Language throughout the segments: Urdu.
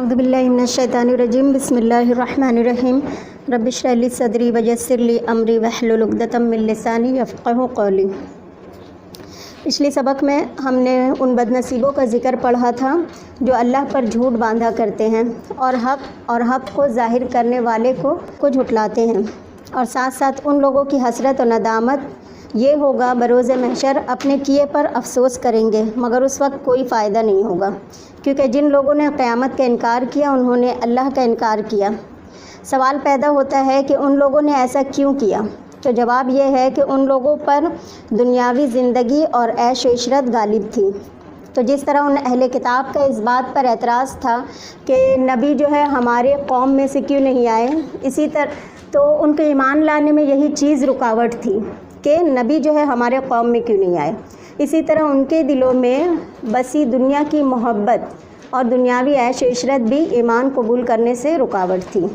اعوذ باللہ من الشیطان الرجیم بسم اللہ الرحمن الرحیم رب اشرح لی صدری ویسر لی امری واحلل عقدۃ من لسانی یفقہوا قولی۔ پچھلے سبق میں ہم نے ان بد نصیبوں کا ذکر پڑھا تھا جو اللہ پر جھوٹ باندھا کرتے ہیں اور حق کو ظاہر کرنے والے کو جھٹلاتے ہیں، اور ساتھ ساتھ ان لوگوں کی حسرت و ندامت یہ ہوگا بروز محشر اپنے کیے پر افسوس کریں گے، مگر اس وقت کوئی فائدہ نہیں ہوگا، کیونکہ جن لوگوں نے قیامت کا انکار کیا انہوں نے اللہ کا انکار کیا۔ سوال پیدا ہوتا ہے کہ ان لوگوں نے ایسا کیوں کیا؟ تو جواب یہ ہے کہ ان لوگوں پر دنیاوی زندگی اور عیش و عشرت غالب تھی۔ تو جس طرح ان اہل کتاب کا اس بات پر اعتراض تھا کہ نبی جو ہے ہمارے قوم میں سے کیوں نہیں آئے، اسی طرح تو ان کے ایمان لانے میں یہی چیز رکاوٹ تھی کہ نبی جو ہے ہمارے قوم میں کیوں نہیں آئے۔ اسی طرح ان کے دلوں میں بسی دنیا کی محبت اور دنیاوی عیش و عشرت بھی ایمان قبول کرنے سے رکاوٹ تھی۔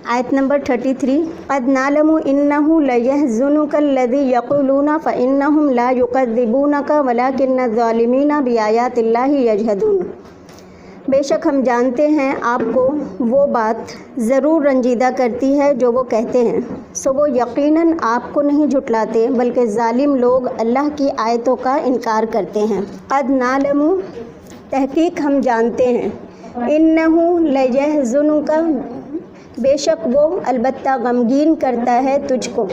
آیت نمبر 33، قد نعلم انہ لیحزنک الذی یقولون فانہم لا یکذبونک ولکن الظالمین بآیات اللہ یجحدون۔ بے شک ہم جانتے ہیں آپ کو وہ بات ضرور رنجیدہ کرتی ہے جو وہ کہتے ہیں، سو وہ یقیناً آپ کو نہیں جھٹلاتے بلکہ ظالم لوگ اللہ کی آیتوں کا انکار کرتے ہیں۔ قد نعلم، تحقیق ہم جانتے ہیں، انہ لیحزنک، بے شک وہ البتہ غمگین کرتا ہے تجھ کو۔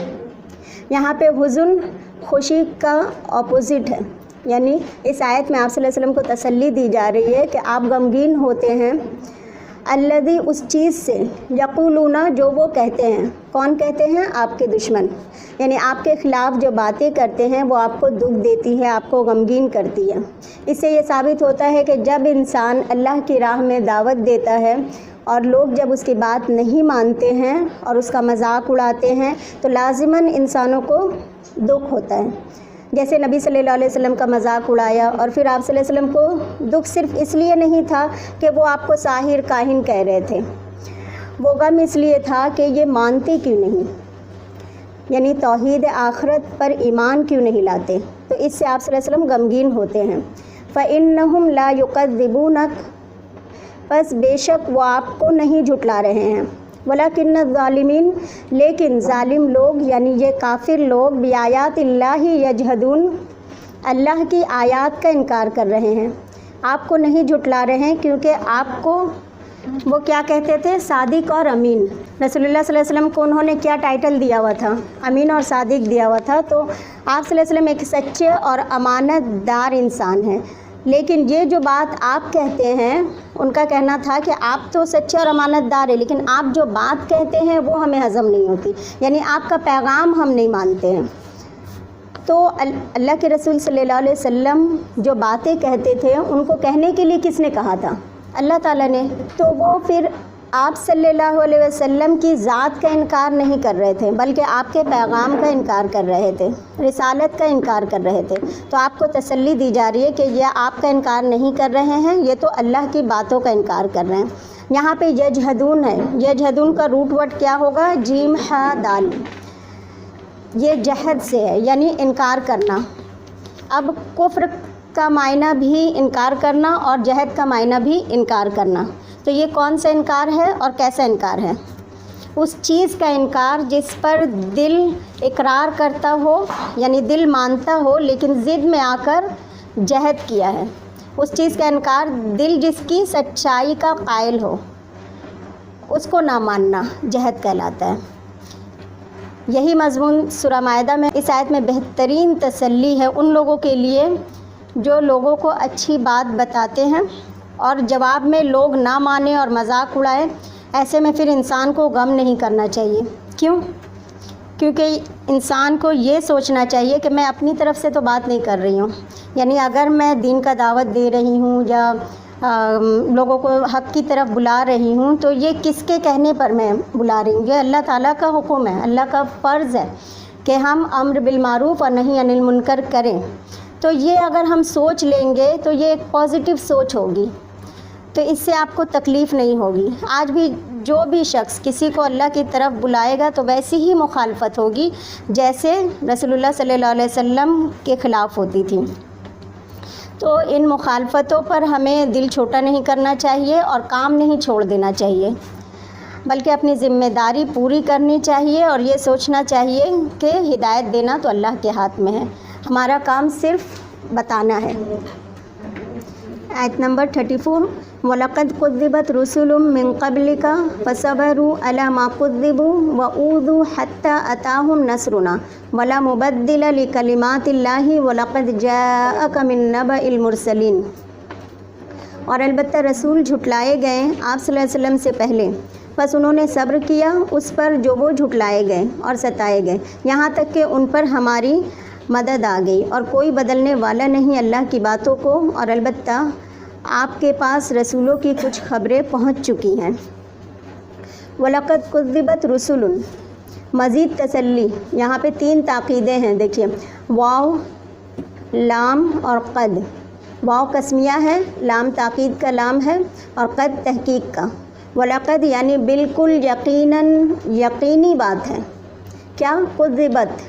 یہاں پہ حزن خوشی کا اپوزٹ ہے، یعنی اس آیت میں آپ صلی اللہ علیہ وسلم کو تسلی دی جا رہی ہے کہ آپ غمگین ہوتے ہیں الذی، اس چیز سے، یقولون، جو وہ کہتے ہیں۔ کون کہتے ہیں؟ آپ کے دشمن، یعنی آپ کے خلاف جو باتیں کرتے ہیں وہ آپ کو دکھ دیتی ہے، آپ کو غمگین کرتی ہے۔ اس سے یہ ثابت ہوتا ہے کہ جب انسان اللہ کی راہ میں دعوت دیتا ہے اور لوگ جب اس کی بات نہیں مانتے ہیں اور اس کا مذاق اڑاتے ہیں تو لازماً انسانوں کو دکھ ہوتا ہے۔ جیسے نبی صلی اللہ علیہ وسلم کا مذاق اڑایا، اور پھر آپ صلی اللہ علیہ وسلم کو دکھ صرف اس لیے نہیں تھا کہ وہ آپ کو ساحر کاہن کہہ رہے تھے، وہ غم اس لیے تھا کہ یہ مانتے کیوں نہیں، یعنی توحید آخرت پر ایمان کیوں نہیں لاتے۔ تو اس سے آپ صلی اللہ علیہ وسلم غمگین ہوتے ہیں۔ فَإِنَّهُمْ لَا يُكَذِّبُونَكَ، بس بے شک وہ آپ کو نہیں جھٹلا رہے ہیں، وَلَكِنَّ الظَّالِمِينَ، لیکن ظالم لوگ یعنی یہ کافر لوگ بِآیاتِ اللہ یجحدون، اللہ کی آیات کا انکار کر رہے ہیں۔ آپ کو نہیں جھٹلا رہے ہیں کیونکہ آپ کو وہ کیا کہتے تھے؟ صادق اور امین۔ رسول اللہ صلی اللہ علیہ وسلم کو انہوں نے کیا ٹائٹل دیا ہوا تھا؟ امین اور صادق دیا ہوا تھا۔ تو آپ صلی اللہ علیہ وسلم ایک سچے اور امانت دار انسان ہیں، لیکن یہ جو بات آپ کہتے ہیں، ان کا کہنا تھا کہ آپ تو سچے اور امانت دار ہیں لیکن آپ جو بات کہتے ہیں وہ ہمیں ہضم نہیں ہوتی، یعنی آپ کا پیغام ہم نہیں مانتے ہیں۔ تو اللہ کے رسول صلی اللہ علیہ وسلم جو باتیں کہتے تھے ان کو کہنے کے لیے کس نے کہا تھا؟ اللہ تعالیٰ نے۔ تو وہ پھر آپ صلی اللہ علیہ وسلم کی ذات کا انکار نہیں کر رہے تھے بلکہ آپ کے پیغام کا انکار کر رہے تھے، رسالت کا انکار کر رہے تھے۔ تو آپ کو تسلی دی جا رہی ہے کہ یہ آپ کا انکار نہیں کر رہے ہیں، یہ تو اللہ کی باتوں کا انکار کر رہے ہیں۔ یہاں پہ یجحدون ہے، یجحدون کا روٹ ورڈ کیا ہوگا؟ جیم ہا دال، یہ جہد سے ہے یعنی انکار کرنا۔ اب کفر کا معنی بھی انکار کرنا اور جہد کا معنی بھی انکار کرنا۔ تو یہ کون سا انکار ہے اور کیسا انکار ہے؟ اس چیز کا انکار جس پر دل اقرار کرتا ہو، یعنی دل مانتا ہو لیکن ضد میں آ کر جہد کیا ہے، اس چیز کا انکار، دل جس کی سچائی کا قائل ہو اس کو نہ ماننا جہد کہلاتا ہے۔ یہی مضمون سورہ مائدہ میں اس آیت میں بہترین تسلی ہے ان لوگوں کے لیے جو لوگوں کو اچھی بات بتاتے ہیں اور جواب میں لوگ نہ مانیں اور مذاق اڑائیں۔ ایسے میں پھر انسان کو غم نہیں کرنا چاہیے۔ کیوں؟ کیونکہ انسان کو یہ سوچنا چاہیے کہ میں اپنی طرف سے تو بات نہیں کر رہی ہوں، یعنی اگر میں دین کا دعوت دے رہی ہوں یا لوگوں کو حق کی طرف بلا رہی ہوں تو یہ کس کے کہنے پر میں بلا رہی ہوں؟ یہ اللہ تعالیٰ کا حکم ہے، اللہ کا فرض ہے کہ ہم امر بالمعروف اور نہی عن المنکر کریں۔ تو یہ اگر ہم سوچ لیں گے تو یہ ایک پازیٹیو سوچ ہوگی، تو اس سے آپ کو تکلیف نہیں ہوگی۔ آج بھی جو بھی شخص کسی کو اللہ کی طرف بلائے گا تو ویسی ہی مخالفت ہوگی جیسے رسول اللہ صلی اللہ علیہ وسلم کے خلاف ہوتی تھی۔ تو ان مخالفتوں پر ہمیں دل چھوٹا نہیں کرنا چاہیے اور کام نہیں چھوڑ دینا چاہیے، بلکہ اپنی ذمہ داری پوری کرنی چاہیے اور یہ سوچنا چاہیے کہ ہدایت دینا تو اللہ کے ہاتھ میں ہے، ہمارا کام صرف بتانا ہے۔ آیت نمبر 34 وَلَقَدْ كُذِّبَتْ رُسُلٌ مِّن قَبْلِكَ فَصَبَرُوا عَلَىٰ مَا كُذِّبُوا وَأُوذُوا حَتَّىٰ أَتَاهُمْ نَصْرُنَا وَلَا مُبَدِّلَ لِكَلِمَاتِ اللَّهِ وَلَقَدْ جَاءَكَ مِن نَّبَإِ الْمُرْسَلِينَ، اور البتہ رسول جھٹلائے گئے آپ صلی اللہ علیہ وسلم سے پہلے، بس انہوں نے صبر کیا اس پر جو وہ جھٹلائے گئے اور ستائے گئے، یہاں تک کہ ان پر ہماری مدد آ گئی، اور کوئی بدلنے والا نہیں اللہ کی باتوں کو، اور البتہ آپ کے پاس رسولوں کی کچھ خبریں پہنچ چکی ہیں۔ وَلَقَدْ كُذِّبَتْ رُسُلٌ، مزید تسلی، یہاں پہ 3 تاکیدیں ہیں، دیکھیے واو، لام اور قد۔ واو قسمیہ ہے، لام تاکید کا لام ہے، اور قد تحقیق کا۔ وَلَقَدْ یعنی بالکل یقیناً، یقینی بات ہے، کیا؟ کذبت،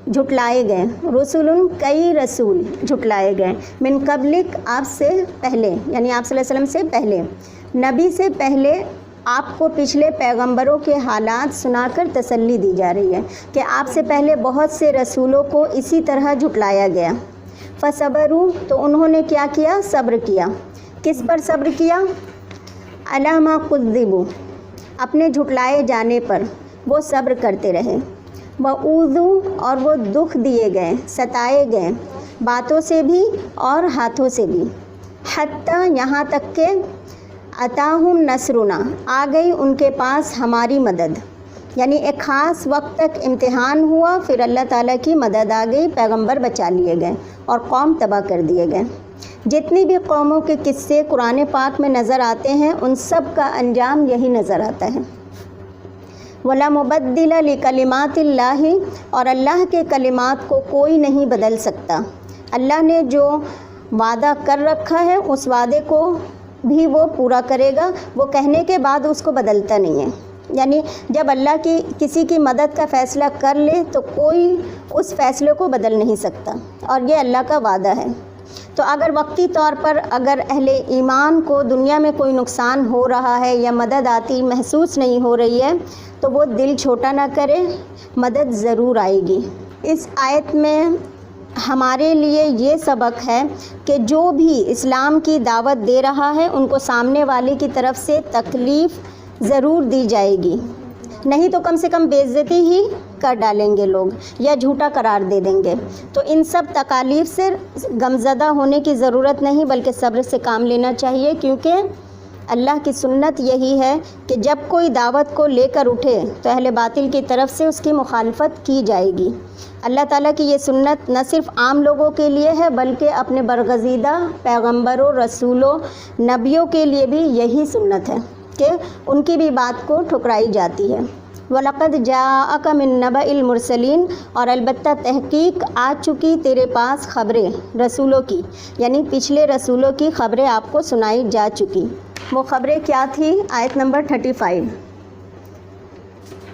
جھٹلائے گئے، رسول کئی رسول جھٹلائے گئے، من قبلک آپ سے پہلے، یعنی آپ صلی اللہ علیہ وسلم سے پہلے، نبی سے پہلے آپ کو پچھلے پیغمبروں کے حالات سنا کر تسلی دی جا رہی ہے کہ آپ سے پہلے بہت سے رسولوں کو اسی طرح جھٹلایا گیا۔ فصبروا، تو انہوں نے کیا کیا؟ صبر کیا۔ کس پر صبر کیا؟ علی ما کذبوا، اپنے جھٹلائے جانے پر وہ صبر کرتے رہے۔ وَأُوذُوا، اور وہ دکھ دیے گئے، ستائے گئے، باتوں سے بھی اور ہاتھوں سے بھی۔ حتیٰ، یہاں تک کہ أَتَاهُمْ نَصْرُنَا، آ گئی ان کے پاس ہماری مدد، یعنی ایک خاص وقت تک امتحان ہوا، پھر اللہ تعالیٰ کی مدد آ گئی، پیغمبر بچا لیے گئے اور قوم تباہ کر دیے گئے۔ جتنی بھی قوموں کے قصے قرآن پاک میں نظر آتے ہیں ان سب کا انجام یہی نظر آتا ہے۔ وَلَا مُبَدِّلَ لِكَلِمَاتِ اللَّهِ، اور اللہ کے کلمات کو کوئی نہیں بدل سکتا۔ اللہ نے جو وعدہ کر رکھا ہے اس وعدے کو بھی وہ پورا کرے گا، وہ کہنے کے بعد اس کو بدلتا نہیں ہے، یعنی جب اللہ کی کسی کی مدد کا فیصلہ کر لے تو کوئی اس فیصلے کو بدل نہیں سکتا، اور یہ اللہ کا وعدہ ہے۔ تو اگر وقتی طور پر اگر اہل ایمان کو دنیا میں کوئی نقصان ہو رہا ہے یا مدد آتی محسوس نہیں ہو رہی ہے تو وہ دل چھوٹا نہ کرے، مدد ضرور آئے گی۔ اس آیت میں ہمارے لیے یہ سبق ہے کہ جو بھی اسلام کی دعوت دے رہا ہے ان کو سامنے والے کی طرف سے تکلیف ضرور دی جائے گی، نہیں تو کم سے کم بے عزتی ہی کر ڈالیں گے لوگ یا جھوٹا قرار دے دیں گے۔ تو ان سب تکالیف سے غمزدہ ہونے کی ضرورت نہیں بلکہ صبر سے کام لینا چاہیے، کیونکہ اللہ کی سنت یہی ہے کہ جب کوئی دعوت کو لے کر اٹھے تو اہل باطل کی طرف سے اس کی مخالفت کی جائے گی۔ اللہ تعالیٰ کی یہ سنت نہ صرف عام لوگوں کے لیے ہے بلکہ اپنے برگزیدہ پیغمبروں، رسولوں، نبیوں کے لیے بھی یہی سنت ہے کہ ان کی بھی بات کو ٹھکرائی جاتی ہے۔ وَلَقَدْ جَاءَكَ مِن نَّبَإِ الْمُرْسَلِينَ، اور البتہ تحقیق آ چکی تیرے پاس خبریں رسولوں کی، یعنی پچھلے رسولوں کی خبریں آپ کو سنائی جا چکی۔ وہ خبریں کیا تھی؟ آیت نمبر 35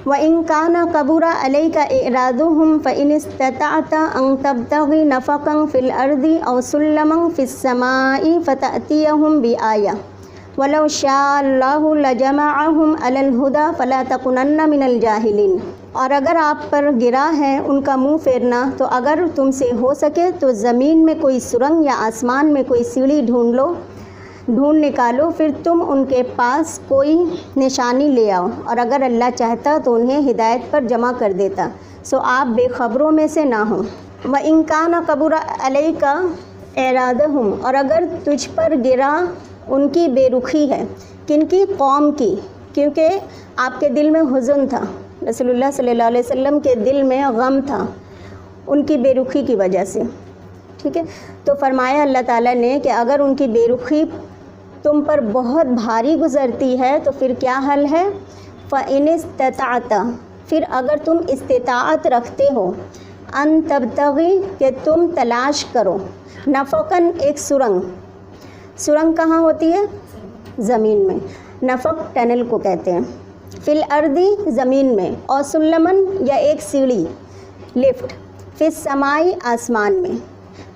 وَإِن كَانَ كَبُرَ عَلَيْكَ إِعْرَاضُهُمْ فَإِنِ اسْتَطَعْتَ أَن تَبْتَغِيَ نَفَقًا فِي الْأَرْضِ أَوْ سُلَّمًا فِي السَّمَاءِ فَتَأْتِيَهُم بِآيَةٍ وَلَوْ شَاءَ اللَّهُ لَجَمَعَهُمْ عَلَى الْهُدَى فَلَا تَكُونَنَّ مِنَ الْجَاهِلِينَ، اور اگر آپ پر گرا ہے ان کا منہ پھیرنا تو اگر تم سے ہو سکے تو زمین میں کوئی سرنگ یا آسمان میں کوئی سیڑھی ڈھونڈ نکالو، پھر تم ان کے پاس کوئی نشانی لے آؤ، اور اگر اللہ چاہتا تو انہیں ہدایت پر جمع کر دیتا، سو آپ بے خبروں میں سے نہ ہوں۔ وَإِن كَانَ كَبُرَ عَلَيْكَ إِعْرَاضُهُمْ، اور اگر تجھ پر گرا ان کی بے رخی ہے، کن کی؟ قوم کی، کیونکہ آپ کے دل میں حزن تھا، رسول اللہ صلی اللہ علیہ وسلم کے دل میں غم تھا ان کی بے رخی کی وجہ سے، ٹھیک ہے؟ تو فرمایا اللہ تعالیٰ نے کہ اگر ان کی بے رخی تم پر بہت بھاری گزرتی ہے تو پھر کیا حل ہے؟ فَإِنِ اسْتَطَعْتَ، پھر اگر تم استطاعت رکھتے ہو، ان تبتغی، کہ تم تلاش کرو، نفقاً، ایک سرنگ کہاں ہوتی ہے؟ زمین میں، نفق ٹنل کو کہتے ہیں، فی الارض، زمین میں، اور سلمن، یا ایک سیڑھی، لفٹ، فی السماء، آسمان میں،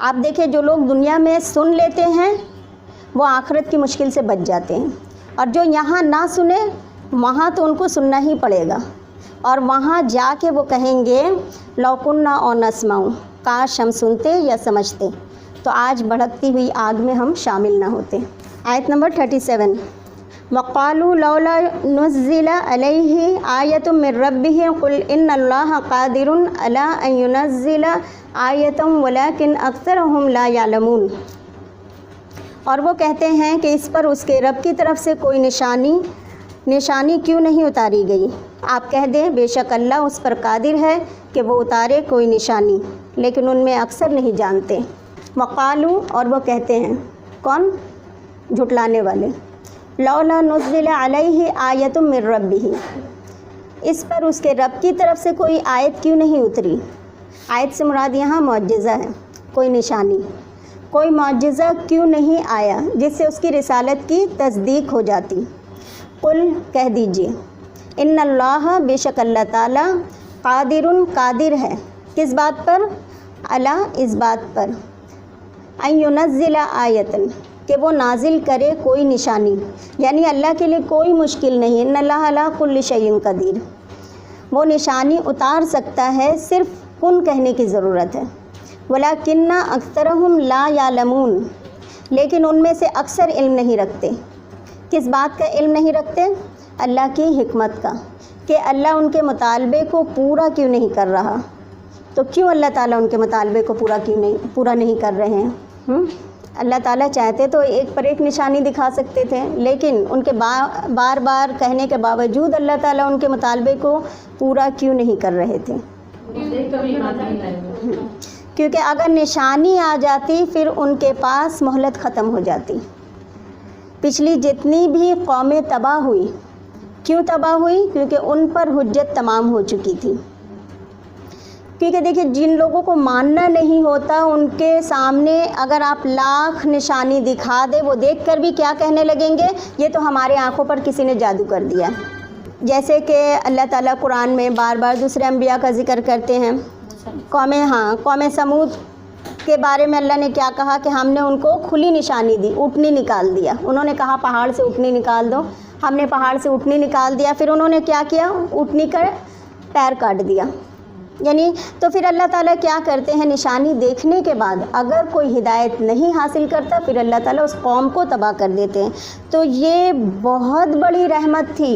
آپ دیکھیں جو لوگ دنیا میں سن لیتے ہیں وہ آخرت کی مشکل سے بچ جاتے ہیں، اور جو یہاں نہ سنے وہاں تو ان کو سننا ہی پڑے گا، اور وہاں جا کے وہ کہیں گے لو کننا او نسمع، کاش ہم سنتے یا سمجھتے تو آج بھڑکتی ہوئی آگ میں ہم شامل نہ ہوتے۔ آیت نمبر 37، وقالوا لولا نزل علیہ آیۃ من ربہ قل ان اللہ قادر علی ان ینزل آیۃ ولکن اکثرہم لا یعلمون۔ اور وہ کہتے ہیں کہ اس پر اس کے رب کی طرف سے کوئی نشانی کیوں نہیں اتاری گئی؟ آپ کہہ دیں بے شک اللہ اس پر قادر ہے کہ وہ اتارے کوئی نشانی، لیکن ان میں اکثر نہیں جانتے۔ وقالو، اور وہ کہتے ہیں، کون؟ جھٹلانے والے، لولا نزل علیہ آیۃ من ربہ، اس پر اس کے رب کی طرف سے کوئی آیت کیوں نہیں اتری؟ آیت سے مراد یہاں معجزہ ہے، کوئی نشانی، کوئی معجزہ کیوں نہیں آیا جس سے اس کی رسالت کی تصدیق ہو جاتی؟ قل، کہہ دیجئے، ان اللہ، بے شک اللہ تعالیٰ، قادر ہے، کس بات پر؟ اللہ، اس بات پر، ان ینزل آیۃ، کہ وہ نازل کرے کوئی نشانی، یعنی اللہ کے لیے کوئی مشکل نہیں، ان اللہ علی کل شیء قدیر، وہ نشانی اتار سکتا ہے، صرف کن کہنے کی ضرورت ہے۔ ولیکن اکثرہم لا یعلمون، لیکن ان میں سے اکثر علم نہیں رکھتے۔ کس بات کا علم نہیں رکھتے؟ اللہ کی حکمت کا، کہ اللہ ان کے مطالبے کو پورا کیوں نہیں کر رہا۔ تو کیوں اللہ تعالیٰ ان کے مطالبے کو پورا نہیں کر رہے ہیں؟ اللہ تعالیٰ چاہتے تو ایک پر ایک نشانی دکھا سکتے تھے، لیکن ان کے بار بار کہنے کے باوجود اللہ تعالیٰ ان کے مطالبے کو پورا کیوں نہیں کر رہے تھے؟ کیونکہ اگر نشانی آ جاتی پھر ان کے پاس مہلت ختم ہو جاتی۔ پچھلی جتنی بھی قومیں تباہ ہوئی، کیوں تباہ ہوئی؟ کیونکہ ان پر حجت تمام ہو چکی تھی۔ کیونکہ دیکھیں جن لوگوں کو ماننا نہیں ہوتا ان کے سامنے اگر آپ لاکھ نشانی دکھا دے، وہ دیکھ کر بھی کیا کہنے لگیں گے؟ یہ تو ہمارے آنکھوں پر کسی نے جادو کر دیا۔ جیسے کہ اللہ تعالیٰ قرآن میں بار بار دوسرے انبیاء کا ذکر کرتے ہیں۔ قوم سمود کے بارے میں اللہ نے کیا کہا کہ ہم نے ان کو کھلی نشانی دی، اونٹنی نکال دیا۔ انہوں نے کہا پہاڑ سے اونٹنی نکال دو، ہم نے پہاڑ سے اونٹنی نکال دیا، پھر انہوں نے کیا کیا؟ اونٹنی کا پیر کاٹ دیا۔ یعنی تو پھر اللہ تعالیٰ کیا کرتے ہیں؟ نشانی دیکھنے کے بعد اگر کوئی ہدایت نہیں حاصل کرتا پھر اللہ تعالیٰ اس قوم کو تباہ کر دیتے ہیں۔ تو یہ بہت بڑی رحمت تھی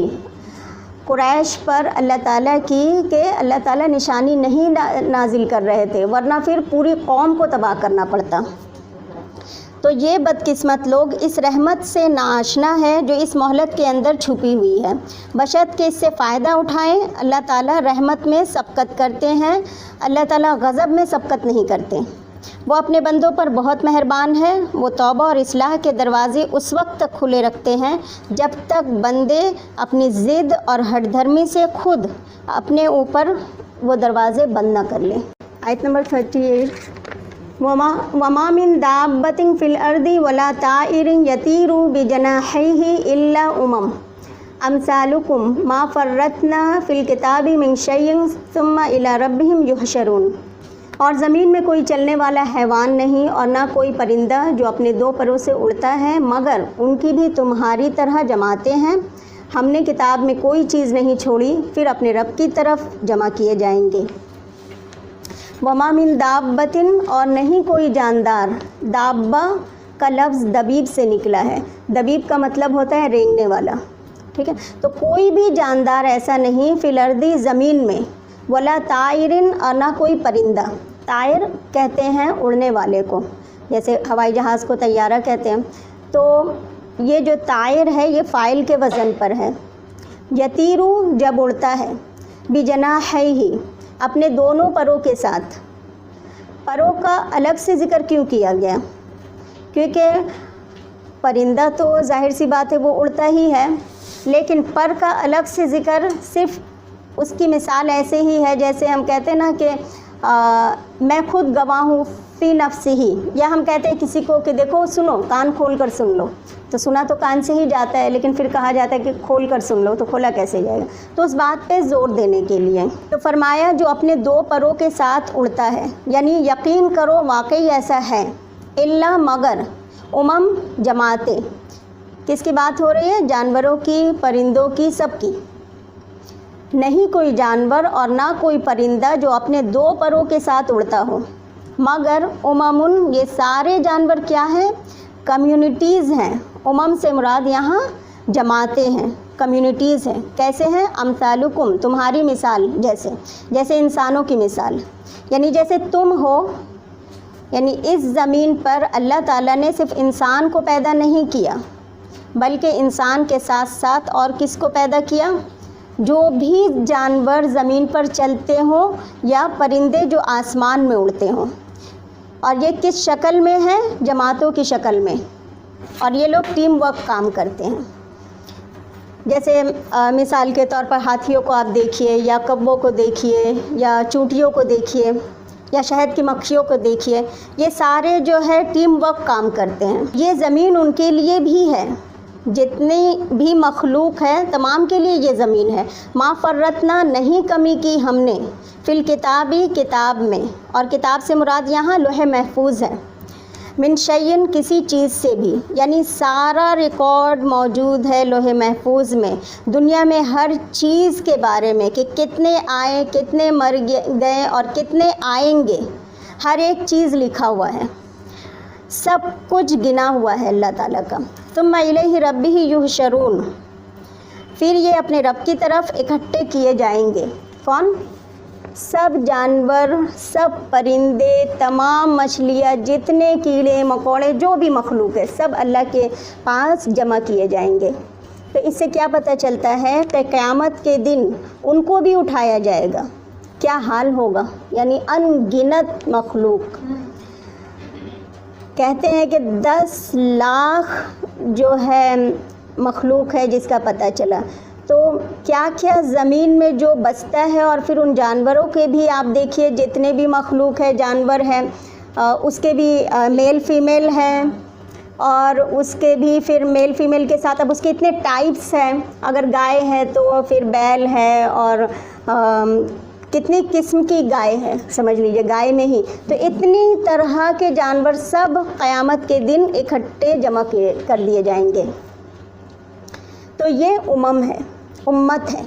قریش پر اللہ تعالیٰ کی کہ اللہ تعالیٰ نشانی نہیں نازل کر رہے تھے، ورنہ پھر پوری قوم کو تباہ کرنا پڑتا۔ تو یہ بدقسمت لوگ اس رحمت سے ناآشنا ہے جو اس مہلت کے اندر چھپی ہوئی ہے، بشرط کہ اس سے فائدہ اٹھائیں۔ اللہ تعالیٰ رحمت میں سبقت کرتے ہیں، اللہ تعالیٰ غضب میں سبقت نہیں کرتے۔ وہ اپنے بندوں پر بہت مہربان ہے، وہ توبہ اور اصلاح کے دروازے اس وقت تک کھلے رکھتے ہیں جب تک بندے اپنی ضد اور ہٹ دھرمی سے خود اپنے اوپر وہ دروازے بند نہ کر لیں۔ آیت نمبر 38، وما من دابۃ فی الارض ولا طائر یطیر بجناحیہ الا امثالکم ما فرطنا فی الکتاب من شیء ثم الی ربہم یحشرون۔ اور زمین میں کوئی چلنے والا حیوان نہیں اور نہ کوئی پرندہ جو اپنے دو پروں سے اڑتا ہے، مگر ان کی بھی تمہاری طرح جماعتیں ہیں۔ ہم نے کتاب میں کوئی چیز نہیں چھوڑی، پھر اپنے رب کی طرف جمع کیے جائیں گے۔ وما من دابۃ، اور نہیں کوئی جاندار، دابہ کا لفظ دبیب سے نکلا ہے، دبیب کا مطلب ہوتا ہے رینگنے والا، ٹھیک ہے؟ تو کوئی بھی جاندار ایسا نہیں فی الارض، زمین میں، ولا طائر، اور نہ کوئی پرندہ۔ طائر کہتے ہیں اڑنے والے کو، جیسے ہوائی جہاز کو طیارہ کہتے ہیں۔ تو یہ جو طائر ہے یہ فاعل کے وزن پر ہے۔ یطیرو، جب اڑتا ہے، بجناحیہ، اپنے دونوں پروں کے ساتھ۔ پروں کا الگ سے ذکر کیوں کیا گیا؟ کیونکہ پرندہ تو ظاہر سی بات ہے وہ اڑتا ہی ہے، لیکن پر کا الگ سے ذکر صرف اس کی مثال ایسے ہی ہے جیسے ہم کہتے ہیں نا کہ میں خود گواہ ہوں فی نفسہی، یا ہم کہتے ہیں کسی کو کہ دیکھو سنو، کان کھول کر سن لو، تو سنا تو کان سے ہی جاتا ہے، لیکن پھر کہا جاتا ہے کہ کھول کر سن لو، تو کھولا کیسے جائے گا؟ تو اس بات پہ زور دینے کے لیے تو فرمایا جو اپنے دو پروں کے ساتھ اڑتا ہے، یعنی یقین کرو واقعی ایسا ہے، الا مگر جماعتیں، کس کی بات ہو رہی ہے؟ جانوروں کی، پرندوں کی، سب کی۔ نہیں کوئی جانور اور نہ کوئی پرندہ جو اپنے دو پروں کے ساتھ اڑتا ہو، مگر یہ سارے جانور کیا ہیں؟ کمیونٹیز ہیں۔ سے مراد یہاں جماعتیں ہیں، کمیونٹیز ہیں۔ کیسے ہیں؟ امثالکم، تمہاری مثال جیسے انسانوں کی مثال، یعنی جیسے تم ہو، یعنی اس زمین پر اللہ تعالیٰ نے صرف انسان کو پیدا نہیں کیا، بلکہ انسان کے ساتھ ساتھ اور کس کو پیدا کیا؟ جو بھی جانور زمین پر چلتے ہوں یا پرندے جو آسمان میں اڑتے ہوں، اور یہ کس شکل میں ہے؟ جماعتوں کی شکل میں، اور یہ لوگ ٹیم ورک کام کرتے ہیں۔ جیسے مثال کے طور پر ہاتھیوں کو آپ دیکھیے، یا کبوں کو دیکھیے، یا چونٹیوں کو دیکھیے، یا شہد کی مکھیوں کو دیکھیے، یہ سارے جو ہے ٹیم ورک کام کرتے ہیں۔ یہ زمین ان کے لیے بھی ہے، جتنی بھی مخلوق ہے تمام کے لیے یہ زمین ہے۔ ما فرطنا، نہیں کمی کی ہم نے، فی الکتابی، کتاب میں، اور کتاب سے مراد یہاں لوح محفوظ ہے، من شیئن، کسی چیز سے بھی، یعنی سارا ریکارڈ موجود ہے لوح محفوظ میں، دنیا میں ہر چیز کے بارے میں، کہ کتنے آئے، کتنے مر گئے اور کتنے آئیں گے، ہر ایک چیز لکھا ہوا ہے، سب کچھ گنا ہوا ہے اللہ تعالیٰ کا۔ ثم الیہ ربہ یحشرون، پھر یہ اپنے رب کی طرف اکٹھے کیے جائیں گے۔ کون؟ سب جانور، سب پرندے، تمام مچھلیاں، جتنے کیڑے مکوڑے، جو بھی مخلوق ہے، سب اللہ کے پاس جمع کیے جائیں گے۔ تو اس سے کیا پتہ چلتا ہے کہ قیامت کے دن ان کو بھی اٹھایا جائے گا، کیا حال ہوگا؟ یعنی ان گنت مخلوق، کہتے ہیں کہ 10 لاکھ جو ہے مخلوق ہے جس کا پتہ چلا، تو کیا کیا زمین میں جو بستا ہے، اور پھر ان جانوروں کے بھی آپ دیکھیے جتنے بھی مخلوق ہے، جانور ہیں، اس کے بھی میل فیمیل ہیں، اور اس کے بھی پھر میل فیمیل کے ساتھ اب اس کے اتنے ٹائپس ہیں، اگر گائے ہے تو پھر بیل ہے، اور کتنی قسم کی گائے ہے، سمجھ لیجئے گائے میں ہی، تو اتنی طرح کے جانور سب قیامت کے دن اکٹھے جمع کر لیے جائیں گے۔ تو یہ ہے، امت ہے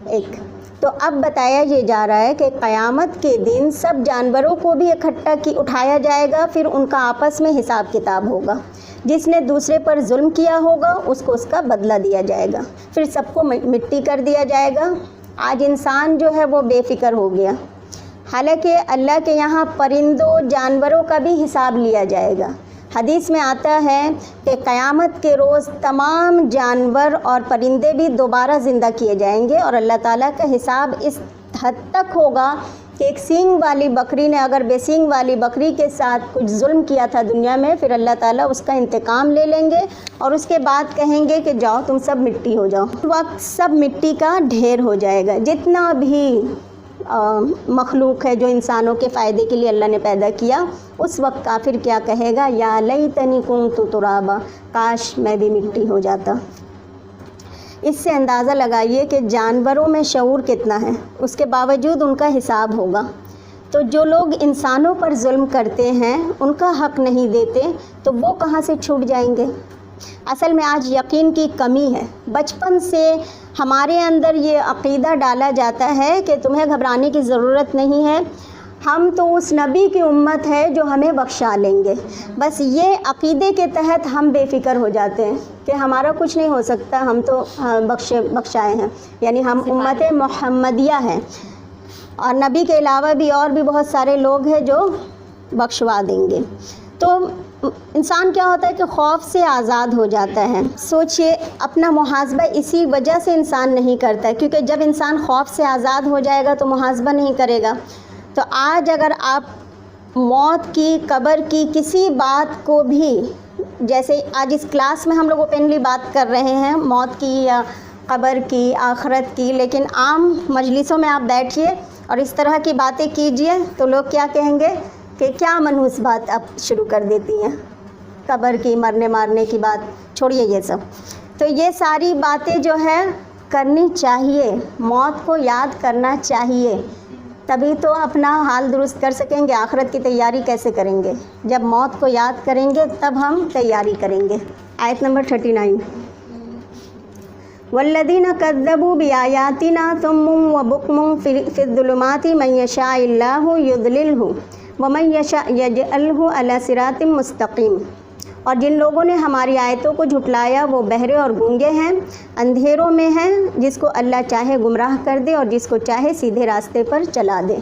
ایک۔ تو اب بتایا یہ جا رہا ہے کہ قیامت کے دن سب جانوروں کو بھی اکٹھا اٹھایا جائے گا، پھر ان کا آپس میں حساب کتاب ہوگا، جس نے دوسرے پر ظلم کیا ہوگا اس کو اس کا بدلہ دیا جائے گا، پھر سب کو مٹی کر دیا جائے گا۔ آج انسان جو ہے وہ بے فکر ہو گیا، حالانکہ اللہ کے یہاں پرندوں، جانوروں کا بھی حساب لیا جائے گا۔ حدیث میں آتا ہے کہ قیامت کے روز تمام جانور اور پرندے بھی دوبارہ زندہ کیے جائیں گے، اور اللہ تعالیٰ کا حساب اس حد تک ہوگا کہ ایک سینگ والی بکری نے اگر بے سینگ والی بکری کے ساتھ کچھ ظلم کیا تھا دنیا میں، پھر اللہ تعالیٰ اس کا انتقام لے لیں گے، اور اس کے بعد کہیں گے کہ جاؤ تم سب مٹی ہو جاؤ۔ اس وقت سب مٹی کا ڈھیر ہو جائے گا، جتنا بھی مخلوق ہے جو انسانوں کے فائدے کے لیے اللہ نے پیدا کیا۔ اس وقت کافر کیا کہے گا؟ یا لیتنی کنت ترابا، کاش میں بھی مٹی ہو جاتا۔ اس سے اندازہ لگائیے کہ جانوروں میں شعور کتنا ہے، اس کے باوجود ان کا حساب ہوگا۔ تو جو لوگ انسانوں پر ظلم کرتے ہیں، ان کا حق نہیں دیتے، تو وہ کہاں سے چھوٹ جائیں گے؟ اصل میں آج یقین کی کمی ہے۔ بچپن سے ہمارے اندر یہ عقیدہ ڈالا جاتا ہے کہ تمہیں گھبرانے کی ضرورت نہیں ہے، ہم تو اس نبی کی امت ہے جو ہمیں بخشا لیں گے۔ بس یہ عقیدے کے تحت ہم بے فکر ہو جاتے ہیں کہ ہمارا کچھ نہیں ہو سکتا، ہم تو بخشائے ہیں، یعنی ہم امت محمدیہ ہیں، اور نبی کے علاوہ بھی اور بھی بہت سارے لوگ ہیں جو بخشوا دیں گے۔ تو انسان کیا ہوتا ہے کہ خوف سے آزاد ہو جاتا ہے۔ سوچئے اپنا محاسبہ اسی وجہ سے انسان نہیں کرتا ہے، کیونکہ جب انسان خوف سے آزاد ہو جائے گا تو محاسبہ نہیں کرے گا۔ تو آج اگر آپ موت کی، قبر کی کسی بات کو بھی، جیسے آج اس کلاس میں ہم لوگ اوپنلی بات کر رہے ہیں موت کی یا قبر کی، آخرت کی، لیکن عام مجلسوں میں آپ بیٹھیے اور اس طرح کی باتیں کیجئے تو لوگ کیا کہیں گے کہ کیا منحوس بات آپ شروع کر دیتی ہیں، قبر کی، مرنے مارنے کی بات چھوڑیے یہ سب. تو یہ ساری باتیں جو ہے کرنی چاہیے، موت کو یاد کرنا چاہیے، تبھی تو اپنا حال درست کر سکیں گے. آخرت کی تیاری کیسے کریں گے؟ جب موت کو یاد کریں گے تب ہم تیاری کریں گے. آیت نمبر 39. والذین کذبوا بآیاتنا صم وبکم فی الظلمات من یشاء اللہ یضللہ ومن یشاء یجعلہ علی صراط مستقیم. اور جن لوگوں نے ہماری آیتوں کو جھٹلایا وہ بہرے اور گونگے ہیں، اندھیروں میں ہیں، جس کو اللہ چاہے گمراہ کر دے اور جس کو چاہے سیدھے راستے پر چلا دے.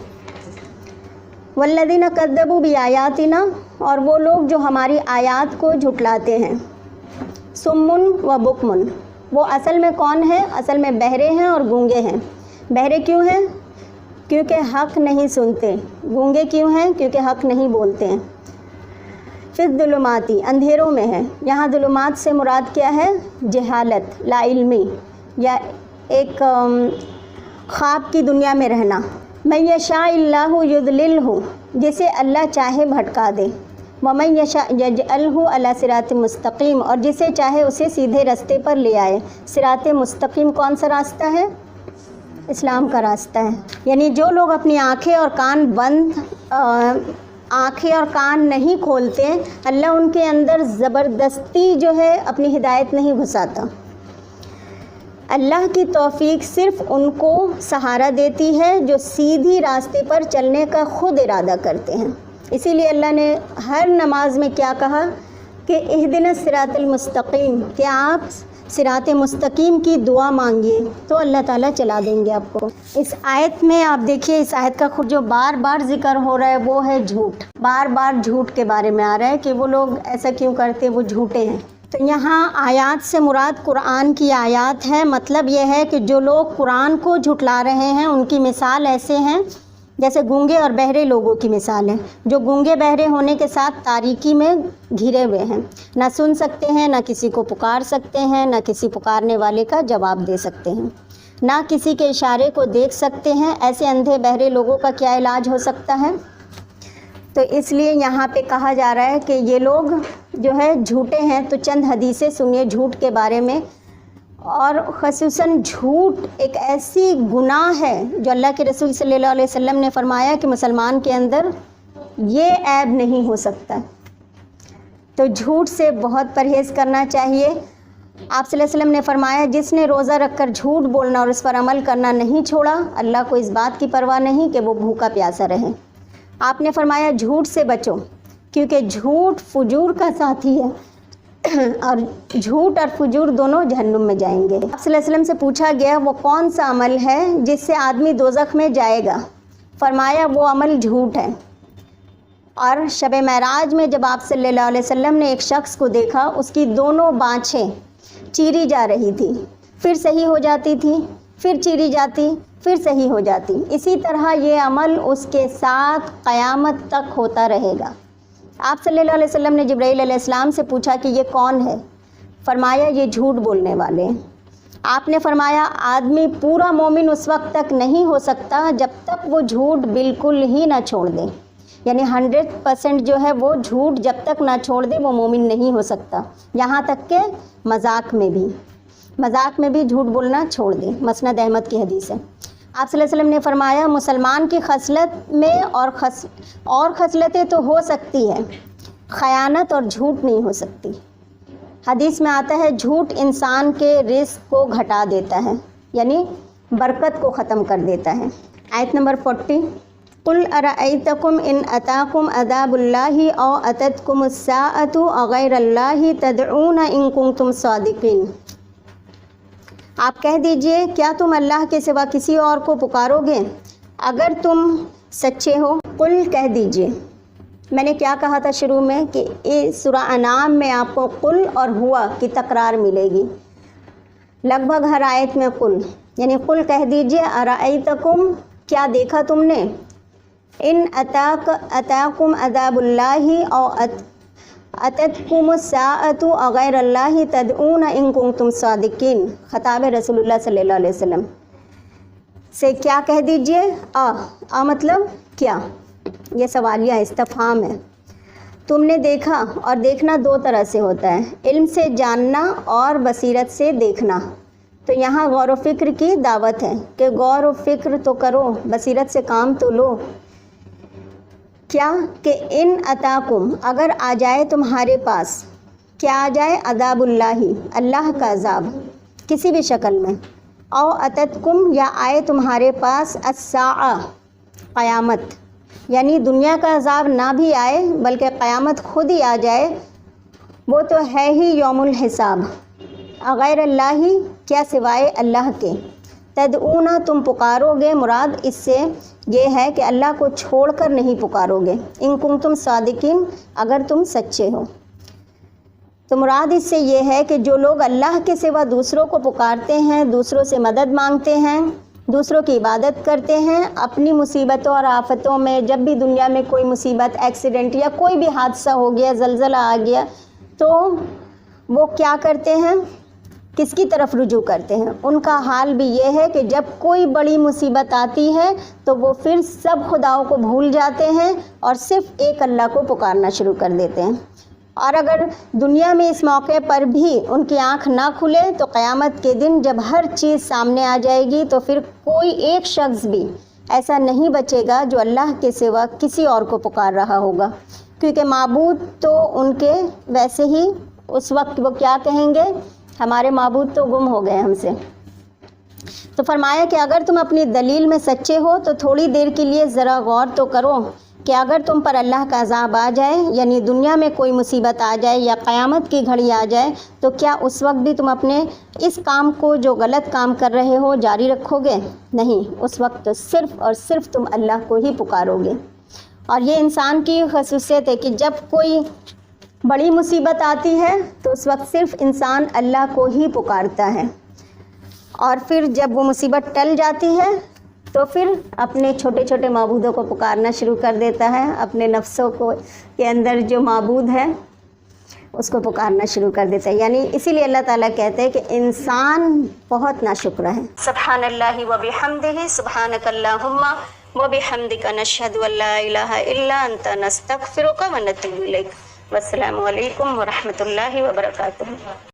والذین کذبوا بآیاتنا، اور وہ لوگ جو ہماری آیات کو جھٹلاتے ہیں. سمن و بکمن، وہ اصل میں کون ہے؟ اصل میں بہرے ہیں اور گونگے ہیں. بہرے کیوں ہیں؟ کیونکہ حق نہیں سنتے. گونگے کیوں ہیں؟ کیونکہ حق نہیں بولتے ہیں. فی الظلمات، اندھیروں میں ہے. یہاں ظلمات سے مراد کیا ہے؟ جہالت، لا علمی، یا ایک خواب کی دنیا میں رہنا. من یشاء اللہ یضللہ، جسے اللہ چاہے بھٹکا دے. ومن یشاء یجعلہ علی صراط مستقیم، اور جسے چاہے اسے سیدھے راستے پر لے آئے. صراط مستقیم کون سا راستہ ہے؟ اسلام کا راستہ ہے. یعنی جو لوگ اپنی آنکھیں اور کان نہیں کھولتے، اللہ ان کے اندر زبردستی جو ہے اپنی ہدایت نہیں گھساتا. اللہ کی توفیق صرف ان کو سہارا دیتی ہے جو سیدھی راستے پر چلنے کا خود ارادہ کرتے ہیں. اسی لیے اللہ نے ہر نماز میں کیا کہا کہ اہدنا الصراط المستقیم، کہ آپ صراط مستقیم کی دعا مانگیے تو اللہ تعالیٰ چلا دیں گے آپ کو. اس آیت میں آپ دیکھیے، اس آیت کا خود جو بار بار ذکر ہو رہا ہے وہ ہے جھوٹ. بار بار جھوٹ کے بارے میں آ رہا ہے کہ وہ لوگ ایسا کیوں کرتے، وہ جھوٹے ہیں. تو یہاں آیات سے مراد قرآن کی آیات ہے. مطلب یہ ہے کہ جو لوگ قرآن کو جھٹلا رہے ہیں ان کی مثال ایسے ہیں جیسے گونگے اور بہرے لوگوں کی مثال ہے، جو گونگے بہرے ہونے کے ساتھ تاریکی میں گھرے ہوئے ہیں، نہ سن سکتے ہیں، نہ کسی کو پکار سکتے ہیں، نہ کسی پکارنے والے کا جواب دے سکتے ہیں، نہ کسی کے اشارے کو دیکھ سکتے ہیں. ایسے اندھے بہرے لوگوں کا کیا علاج ہو سکتا ہے؟ تو اس لیے یہاں پہ کہا جا رہا ہے کہ یہ لوگ جو ہے جھوٹے ہیں. تو چند حدیثیں سنیے جھوٹ کے بارے میں. اور خصوصاً جھوٹ ایک ایسی گناہ ہے جو اللہ کے رسول صلی اللہ علیہ وسلم نے فرمایا کہ مسلمان کے اندر یہ عیب نہیں ہو سکتا. تو جھوٹ سے بہت پرہیز کرنا چاہیے. آپ صلی اللہ علیہ وسلم نے فرمایا جس نے روزہ رکھ کر جھوٹ بولنا اور اس پر عمل کرنا نہیں چھوڑا، اللہ کو اس بات کی پرواہ نہیں کہ وہ بھوکا پیاسا رہے. آپ نے فرمایا جھوٹ سے بچو، کیونکہ جھوٹ فجور کا ساتھی ہے اور جھوٹ اور فجور دونوں جہنم میں جائیں گے. آپ صلی اللہ علیہ وسلم سے پوچھا گیا وہ کون سا عمل ہے جس سے آدمی دوزخ میں جائے گا؟ فرمایا وہ عمل جھوٹ ہے. اور شب معراج میں جب آپ صلی اللہ علیہ وسلم نے ایک شخص کو دیکھا، اس کی دونوں بانچیں چیری جا رہی تھی، پھر صحیح ہو جاتی تھی، پھر چیری جاتی، پھر صحیح ہو جاتی. اسی طرح یہ عمل اس کے ساتھ قیامت تک ہوتا رہے گا. آپ صلی اللہ علیہ وسلم نے جبرائیل علیہ السلام سے پوچھا کہ یہ کون ہے؟ فرمایا یہ جھوٹ بولنے والے ہیں. آپ نے فرمایا آدمی پورا مومن اس وقت تک نہیں ہو سکتا جب تک وہ جھوٹ بالکل ہی نہ چھوڑ دے. یعنی 100% جو ہے وہ جھوٹ جب تک نہ چھوڑ دے وہ مومن نہیں ہو سکتا. یہاں تک کہ مذاق میں بھی جھوٹ بولنا چھوڑ دے. مسند احمد کی حدیث ہے. آپ صلی اللہ علیہ وسلم نے فرمایا مسلمان کی خصلت میں اور خصلتیں تو ہو سکتی ہے، خیانت اور جھوٹ نہیں ہو سکتی. حدیث میں آتا ہے جھوٹ انسان کے رزق کو گھٹا دیتا ہے، یعنی برکت کو ختم کر دیتا ہے. آیت نمبر 40. قل ارأیتکم ان اتاکم عذاب اللہ او اتتکم الساعۃ غیر اللہ تدعون ان کنتم صادقین. آپ کہہ دیجئے کیا تم اللہ کے سوا کسی اور کو پکارو گے اگر تم سچے ہو؟ قل کہہ دیجئے. میں نے کیا کہا تھا شروع میں کہ سورہ انعام میں آپ کو قل اور ہوا کی تکرار ملے گی. لگ بھگ ہر آیت میں قل، یعنی قل کہہ دیجئے ارأیتکم کیا دیکھا تم نے، ان اتاکم عذاب اللہ او اتتکم الساعۃ غیر اللہ تدعون ان کنتم صادقین. خطاب رسول اللہ صلی اللہ علیہ وسلم سے کیا کہہ دیجئے، مطلب کیا. یہ سوالیہ استفہام ہے. تم نے دیکھا، اور دیکھنا دو طرح سے ہوتا ہے، علم سے جاننا اور بصیرت سے دیکھنا. تو یہاں غور و فکر کی دعوت ہے کہ غور و فکر تو کرو، بصیرت سے کام تو لو. کیا کہ ان اتاکم، اگر آ جائے تمہارے پاس، کیا آ جائے؟ عذاب اللہ، اللہ کا عذاب کسی بھی شکل میں. او اتتکم، یا آئے تمہارے پاس الساعہ، قیامت، یعنی دنیا کا عذاب نہ بھی آئے بلکہ قیامت خود ہی آ جائے، وہ تو ہے ہی یوم الحساب. غیر اللہ، کیا سوائے اللہ کے. تدعون، تم پکارو گے، مراد اس سے یہ ہے کہ اللہ کو چھوڑ کر نہیں پکارو گے. ان کنتم صادقین، اگر تم سچے ہو. تو مراد اس سے یہ ہے کہ جو لوگ اللہ کے سوا دوسروں کو پکارتے ہیں، دوسروں سے مدد مانگتے ہیں، دوسروں کی عبادت کرتے ہیں، اپنی مصیبتوں اور آفتوں میں، جب بھی دنیا میں کوئی مصیبت، ایکسیڈنٹ یا کوئی بھی حادثہ ہو گیا، زلزلہ آ گیا، تو وہ کیا کرتے ہیں؟ کس کی طرف رجوع کرتے ہیں؟ ان کا حال بھی یہ ہے کہ جب کوئی بڑی مصیبت آتی ہے تو وہ پھر سب خداؤں کو بھول جاتے ہیں اور صرف ایک اللہ کو پکارنا شروع کر دیتے ہیں. اور اگر دنیا میں اس موقع پر بھی ان کی آنکھ نہ کھلے تو قیامت کے دن جب ہر چیز سامنے آ جائے گی تو پھر کوئی ایک شخص بھی ایسا نہیں بچے گا جو اللہ کے سوا کسی اور کو پکار رہا ہوگا، کیونکہ معبود تو ان کے ویسے ہی اس وقت وہ کیا کہیں گے؟ ہمارے معبود تو گم ہو گئے ہم سے. تو فرمایا کہ اگر تم اپنی دلیل میں سچے ہو تو تھوڑی دیر کے لیے ذرا غور تو کرو کہ اگر تم پر اللہ کا عذاب آ جائے، یعنی دنیا میں کوئی مصیبت آ جائے یا قیامت کی گھڑی آ جائے، تو کیا اس وقت بھی تم اپنے اس کام کو جو غلط کام کر رہے ہو جاری رکھو گے؟ نہیں، اس وقت تو صرف اور صرف تم اللہ کو ہی پکارو گے. اور یہ انسان کی خصوصیت ہے کہ جب کوئی بڑی مصیبت آتی ہے تو اس وقت صرف انسان اللہ کو ہی پکارتا ہے، اور پھر جب وہ مصیبت ٹل جاتی ہے تو پھر اپنے چھوٹے چھوٹے معبودوں کو پکارنا شروع کر دیتا ہے، اپنے نفسوں کو کے اندر جو معبود ہے اس کو پکارنا شروع کر دیتا ہے. یعنی اسی لیے اللہ تعالیٰ کہتے ہیں کہ انسان بہت ناشکر ہے. سبحان اللہ و بحمدہ، سبحانک اللہم و بحمدک، نشہد ان لا الہ الا انت، نستغفرک و نتوب الیک. والسلام علیکم ورحمۃ اللہ وبرکاتہ.